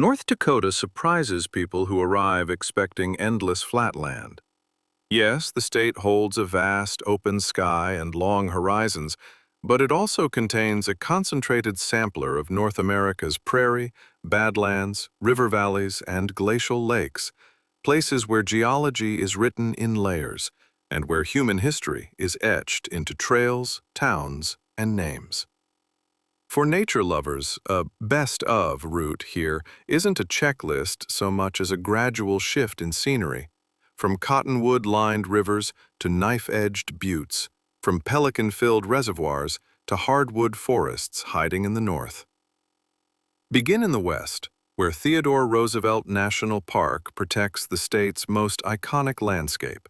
North Dakota surprises people who arrive expecting endless flatland. Yes, the state holds a vast open sky and long horizons, but it also contains a concentrated sampler of North America's prairie, badlands, river valleys, and glacial lakes, places where geology is written in layers and where human history is etched into trails, towns, and names. For nature lovers, a best of route here isn't a checklist so much as a gradual shift in scenery, from cottonwood-lined rivers to knife-edged buttes, from pelican-filled reservoirs to hardwood forests hiding in the north. Begin in the west, where Theodore Roosevelt National Park protects the state's most iconic landscape,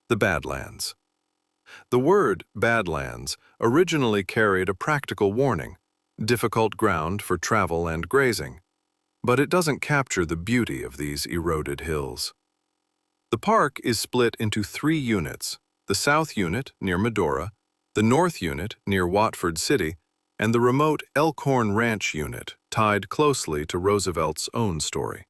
the Badlands. The word Badlands originally carried a practical warning: difficult ground for travel and grazing, but it doesn't capture the beauty of these eroded hills. The park is split into 3 units: the south unit near Medora, the north unit near Watford City, and the remote Elkhorn Ranch unit tied closely to Roosevelt's own story.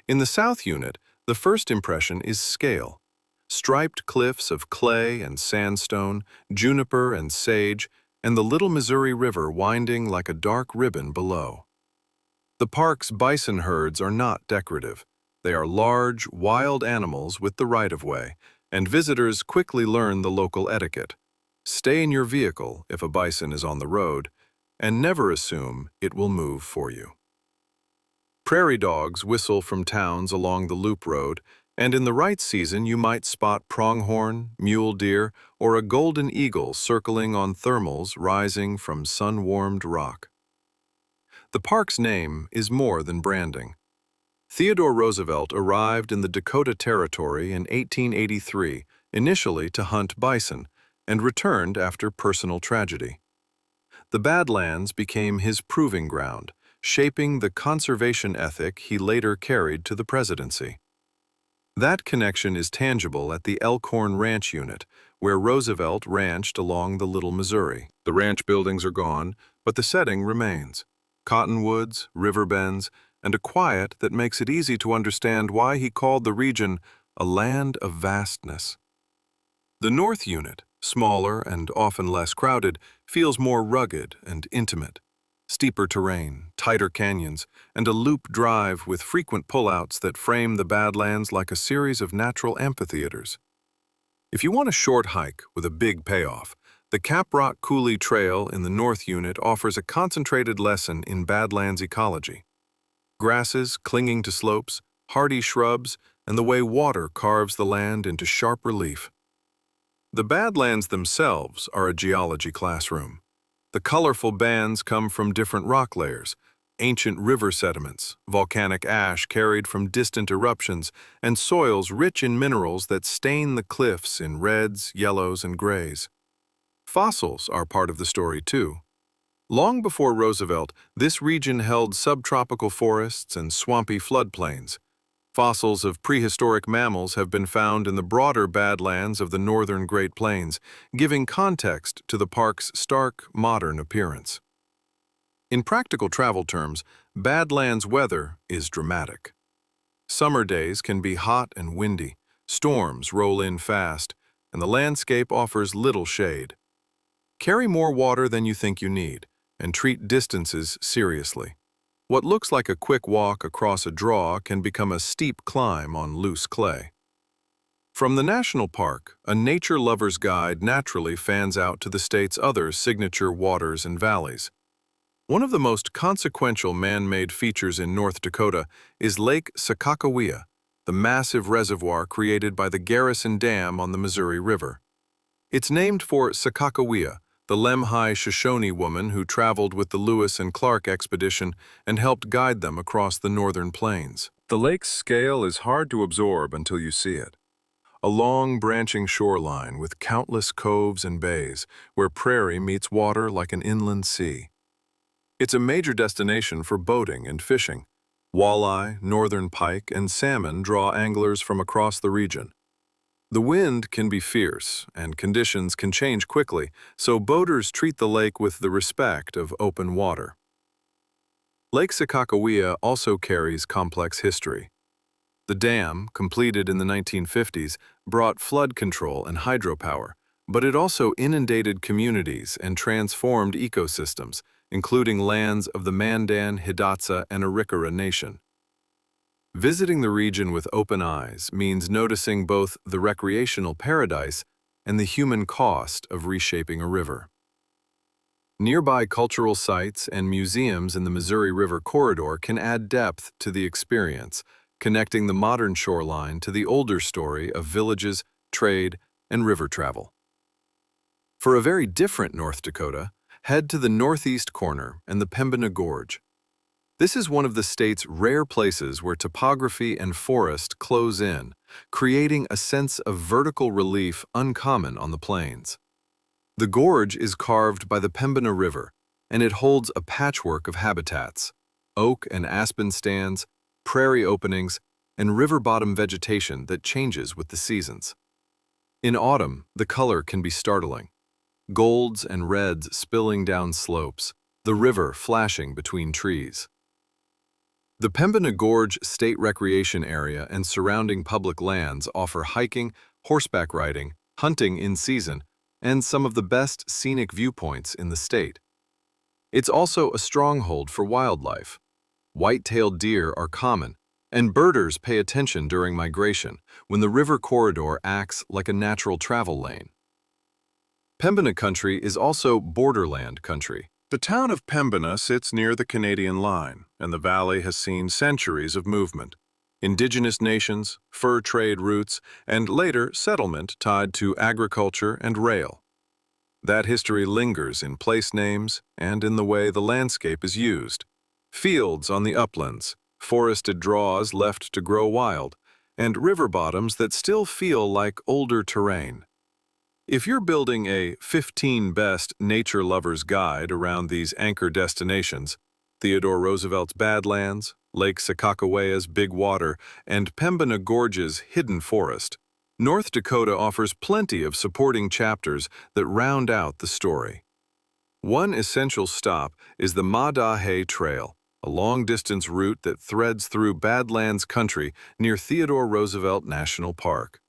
In the south unit, the first impression is scale: striped cliffs of clay and sandstone, juniper and sage, and the Little Missouri River winding like a dark ribbon below. The park's bison herds are not decorative. They are large, wild animals with the right-of-way, and visitors quickly learn the local etiquette. Stay in your vehicle if a bison is on the road, and never assume it will move for you. Prairie dogs whistle from towns along the loop road, and in the right season you might spot pronghorn, mule deer, or a golden eagle circling on thermals rising from sun-warmed rock. The park's name is more than branding. Theodore Roosevelt arrived in the Dakota Territory in 1883, initially to hunt bison, and returned after personal tragedy. The Badlands became his proving ground, shaping the conservation ethic he later carried to the presidency. That connection is tangible at the Elkhorn Ranch unit, where Roosevelt ranched along the Little Missouri. The ranch buildings are gone, but the setting remains: cottonwoods, river bends, and a quiet that makes it easy to understand why he called the region a land of vastness. The North Unit, smaller and often less crowded, feels more rugged and intimate. Steeper terrain, tighter canyons, and a loop drive with frequent pullouts that frame the Badlands like a series of natural amphitheaters. If you want a short hike with a big payoff, the Caprock Coulee Trail in the North Unit offers a concentrated lesson in Badlands ecology. Grasses clinging to slopes, hardy shrubs, and the way water carves the land into sharp relief. The Badlands themselves are a geology classroom. The colorful bands come from different rock layers: ancient river sediments, volcanic ash carried from distant eruptions, and soils rich in minerals that stain the cliffs in reds, yellows, and grays. Fossils are part of the story too. Long before Roosevelt, this region held subtropical forests and swampy floodplains. Fossils of prehistoric mammals have been found in the broader Badlands of the northern Great Plains, giving context to the park's stark, modern appearance. In practical travel terms, Badlands weather is dramatic. Summer days can be hot and windy, storms roll in fast, and the landscape offers little shade. Carry more water than you think you need, and treat distances seriously. What looks like a quick walk across a draw can become a steep climb on loose clay. From the national park, a nature lover's guide naturally fans out to the state's other signature waters and valleys. One of the most consequential man-made features in North Dakota is Lake Sakakawea, the massive reservoir created by the Garrison Dam on the Missouri River. It's named for Sakakawea, the Lemhi Shoshone woman who traveled with the Lewis and Clark expedition and helped guide them across the northern plains. The lake's scale is hard to absorb until you see it. A long, branching shoreline with countless coves and bays, where prairie meets water like an inland sea. It's a major destination for boating and fishing. Walleye, northern pike, and salmon draw anglers from across the region. The wind can be fierce, and conditions can change quickly, so boaters treat the lake with the respect of open water. Lake Sakakawea also carries complex history. The dam, completed in the 1950s, brought flood control and hydropower, but it also inundated communities and transformed ecosystems, including lands of the Mandan, Hidatsa, and Arikara Nation. Visiting the region with open eyes means noticing both the recreational paradise and the human cost of reshaping a river. Nearby cultural sites and museums in the Missouri River corridor can add depth to the experience, connecting the modern shoreline to the older story of villages, trade, and river travel. For a very different North Dakota, head to the northeast corner and the Pembina Gorge. This is one of the state's rare places where topography and forest close in, creating a sense of vertical relief uncommon on the plains. The gorge is carved by the Pembina River, and it holds a patchwork of habitats: oak and aspen stands, prairie openings, and river-bottom vegetation that changes with the seasons. In autumn, the color can be startling: golds and reds spilling down slopes, the river flashing between trees. The Pembina Gorge State Recreation Area and surrounding public lands offer hiking, horseback riding, hunting in season, and some of the best scenic viewpoints in the state. It's also a stronghold for wildlife. White-tailed deer are common, and birders pay attention during migration when the river corridor acts like a natural travel lane. Pembina country is also borderland country. The town of Pembina sits near the Canadian line, and the valley has seen centuries of movement. Indigenous nations, fur trade routes, and later settlement tied to agriculture and rail. That history lingers in place names and in the way the landscape is used. Fields on the uplands, forested draws left to grow wild, and river bottoms that still feel like older terrain. If you're building a 15 best nature lovers guide around these anchor destinations, Theodore Roosevelt's Badlands, Lake Sakakawea's Big Water, and Pembina Gorge's Hidden Forest, North Dakota offers plenty of supporting chapters that round out the story. One essential stop is the Madahe Trail, a long-distance route that threads through Badlands country near Theodore Roosevelt National Park.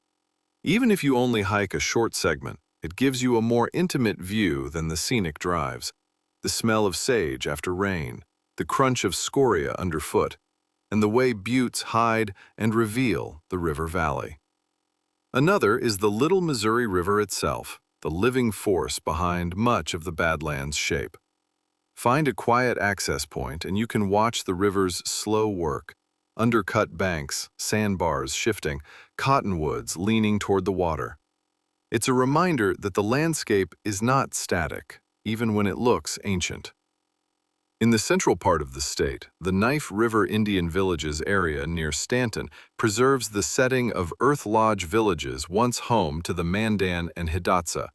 Even if you only hike a short segment, it gives you a more intimate view than the scenic drives: the smell of sage after rain, the crunch of scoria underfoot, and the way buttes hide and reveal the river valley. Another is the Little Missouri River itself, the living force behind much of the Badlands shape. Find a quiet access point and you can watch the river's slow work: undercut banks, sandbars shifting, cottonwoods leaning toward the water. It's a reminder that the landscape is not static, even when it looks ancient. In the central part of the state, the Knife River Indian Villages area near Stanton preserves the setting of Earth Lodge villages once home to the Mandan and Hidatsa,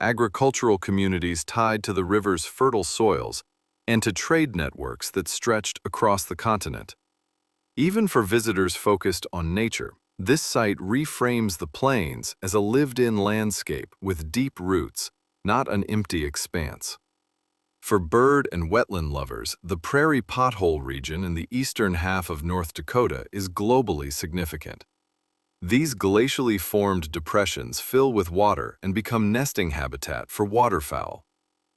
agricultural communities tied to the river's fertile soils and to trade networks that stretched across the continent. Even for visitors focused on nature, this site reframes the plains as a lived-in landscape with deep roots, not an empty expanse. For bird and wetland lovers, the prairie pothole region in the eastern half of North Dakota is globally significant. These glacially formed depressions fill with water and become nesting habitat for waterfowl.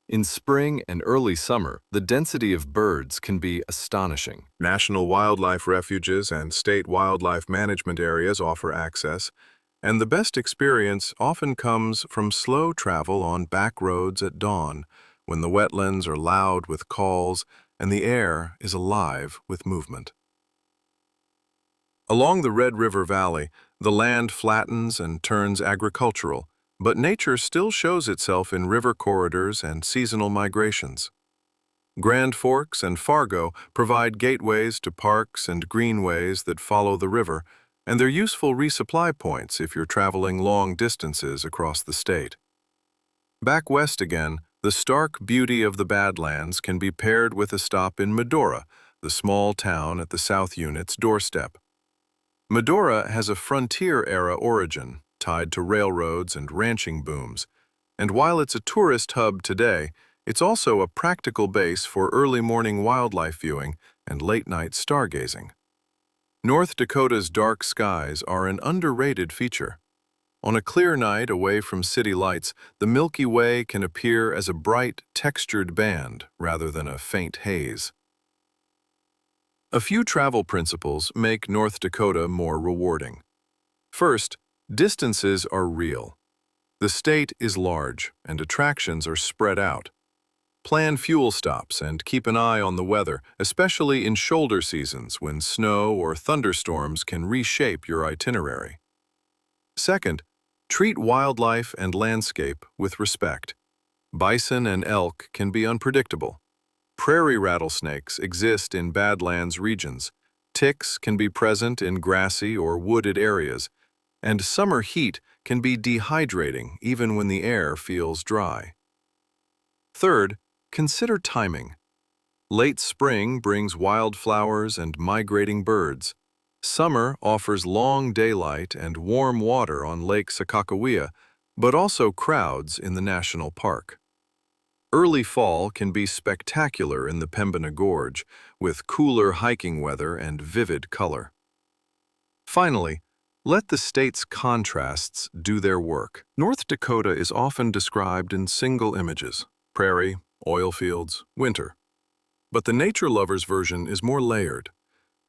In spring and early summer, the density of birds can be astonishing. National wildlife refuges and state wildlife management areas offer access, and the best experience often comes from slow travel on back roads at dawn, when the wetlands are loud with calls and the air is alive with movement. Along the Red River Valley, the land flattens and turns agricultural, but nature still shows itself in river corridors and seasonal migrations. Grand Forks and Fargo provide gateways to parks and greenways that follow the river, and they're useful resupply points if you're traveling long distances across the state. Back west again, the stark beauty of the Badlands can be paired with a stop in Medora, the small town at the South Unit's doorstep. Medora has a frontier-era origin, tied to railroads and ranching booms, and while it's a tourist hub today, it's also a practical base for early morning wildlife viewing and late-night stargazing. North Dakota's dark skies are an underrated feature. On a clear night away from city lights, the Milky Way can appear as a bright, textured band rather than a faint haze. A few travel principles make North Dakota more rewarding. First, distances are real. The state is large, and attractions are spread out. Plan fuel stops and keep an eye on the weather, especially in shoulder seasons when snow or thunderstorms can reshape your itinerary. Second, treat wildlife and landscape with respect. Bison and elk can be unpredictable. Prairie rattlesnakes exist in Badlands regions. Ticks can be present in grassy or wooded areas, and summer heat can be dehydrating even when the air feels dry. Third, consider timing. Late spring brings wildflowers and migrating birds. Summer offers long daylight and warm water on Lake Sakakawea, but also crowds in the national park. Early fall can be spectacular in the Pembina Gorge, with cooler hiking weather and vivid color. Finally, let the state's contrasts do their work. North Dakota is often described in single images: prairie, oil fields, winter. But the nature lover's version is more layered.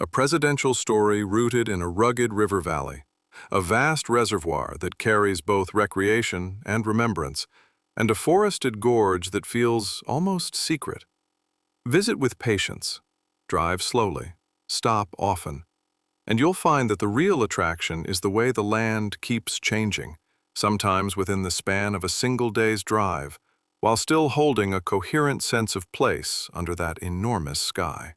A presidential story rooted in a rugged river valley, a vast reservoir that carries both recreation and remembrance, and a forested gorge that feels almost secret. Visit with patience, drive slowly, stop often, and you'll find that the real attraction is the way the land keeps changing, sometimes within the span of a single day's drive, while still holding a coherent sense of place under that enormous sky.